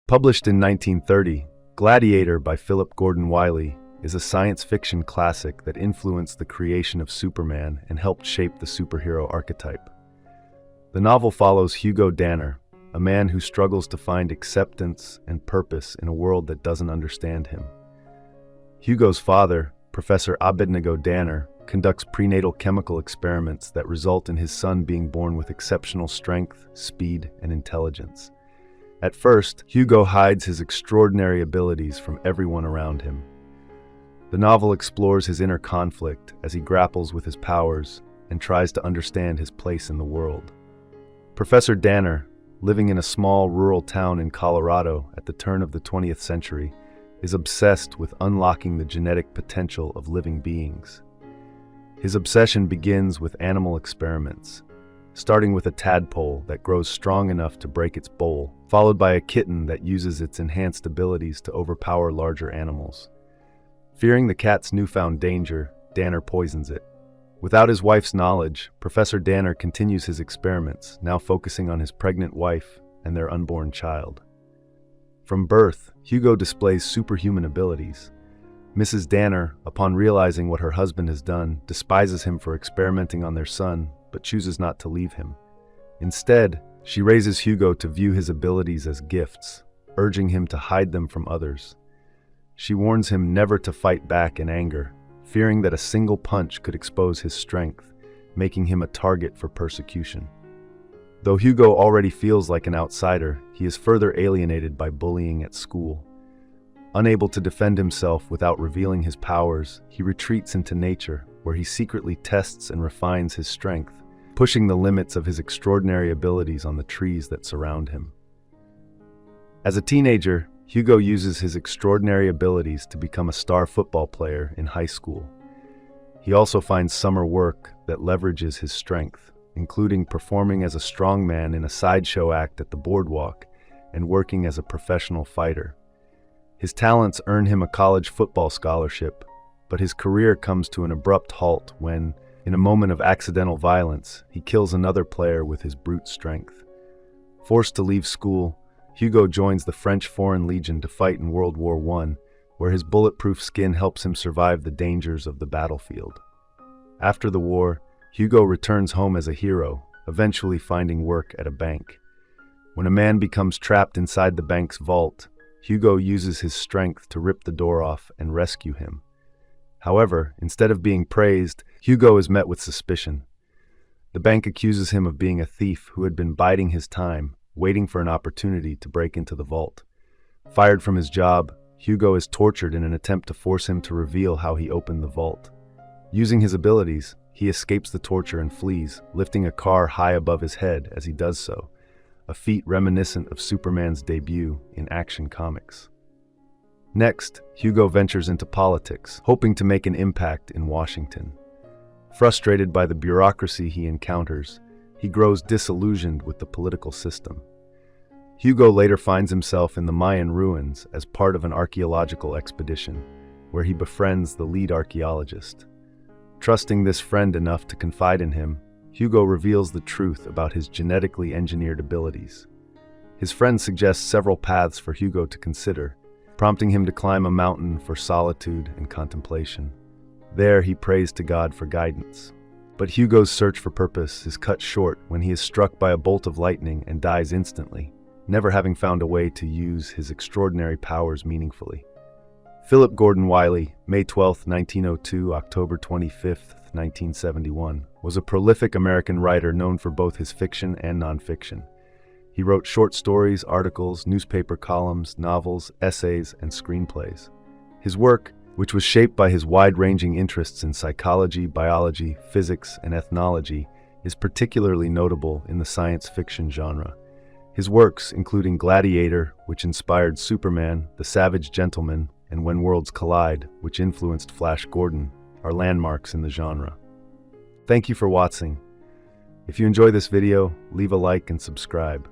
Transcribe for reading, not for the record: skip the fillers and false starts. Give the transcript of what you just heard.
Published in 1930, Gladiator by Philip Gordon Wylie is a science fiction classic that influenced the creation of Superman and helped shape the superhero archetype. The novel follows Hugo Danner, a man who struggles to find acceptance and purpose in a world that doesn't understand him. Hugo's father, Professor Abednego Danner, conducts prenatal chemical experiments that result in his son being born with exceptional strength, speed, and intelligence. At first, Hugo hides his extraordinary abilities from everyone around him. The novel explores his inner conflict as he grapples with his powers and tries to understand his place in the world. Professor Danner, living in a small rural town in Colorado at the turn of the 20th century, is obsessed with unlocking the genetic potential of living beings. His obsession begins with animal experiments, starting with a tadpole that grows strong enough to break its bowl, followed by a kitten that uses its enhanced abilities to overpower larger animals. Fearing the cat's newfound danger, Danner poisons it. Without his wife's knowledge, Professor Danner continues his experiments, now focusing on his pregnant wife and their unborn child. From birth, Hugo displays superhuman abilities. Mrs. Danner, upon realizing what her husband has done, despises him for experimenting on their son, but chooses not to leave him. Instead, she raises Hugo to view his abilities as gifts, urging him to hide them from others. She warns him never to fight back in anger, fearing that a single punch could expose his strength, making him a target for persecution. Though Hugo already feels like an outsider, he is further alienated by bullying at school. Unable to defend himself without revealing his powers, he retreats into nature, where he secretly tests and refines his strength, pushing the limits of his extraordinary abilities on the trees that surround him. As a teenager, Hugo uses his extraordinary abilities to become a star football player in high school. He also finds summer work that leverages his strength, including performing as a strongman in a sideshow act at the boardwalk and working as a professional fighter. His talents earn him a college football scholarship, but his career comes to an abrupt halt when, in a moment of accidental violence, he kills another player with his brute strength. Forced to leave school, Hugo joins the French Foreign Legion to fight in World War I, where his bulletproof skin helps him survive the dangers of the battlefield. After the war, Hugo returns home as a hero, eventually finding work at a bank. When a man becomes trapped inside the bank's vault, Hugo uses his strength to rip the door off and rescue him. However, instead of being praised, Hugo is met with suspicion. The bank accuses him of being a thief who had been biding his time, waiting for an opportunity to break into the vault. Fired from his job, Hugo is tortured in an attempt to force him to reveal how he opened the vault. Using his abilities, he escapes the torture and flees, lifting a car high above his head as he does so, a feat reminiscent of Superman's debut in Action Comics. Next, Hugo ventures into politics, hoping to make an impact in Washington. Frustrated by the bureaucracy he encounters, he grows disillusioned with the political system. Hugo later finds himself in the Mayan ruins as part of an archaeological expedition, where he befriends the lead archaeologist. Trusting this friend enough to confide in him, Hugo reveals the truth about his genetically engineered abilities. His friend suggests several paths for Hugo to consider, prompting him to climb a mountain for solitude and contemplation. There, he prays to God for guidance. But Hugo's search for purpose is cut short when he is struck by a bolt of lightning and dies instantly, never having found a way to use his extraordinary powers meaningfully. Philip Gordon Wylie, May 12, 1902, October 25, 1971, was a prolific American writer known for both his fiction and nonfiction. He wrote short stories, articles, newspaper columns, novels, essays, and screenplays. His work, which was shaped by his wide-ranging interests in psychology, biology, physics, and ethnology, is particularly notable in the science fiction genre. His works, including Gladiator, which inspired Superman, The Savage Gentleman, and When Worlds Collide, which influenced Flash Gordon, are landmarks in the genre. Thank you for watching. If you enjoy this video, leave a like and subscribe.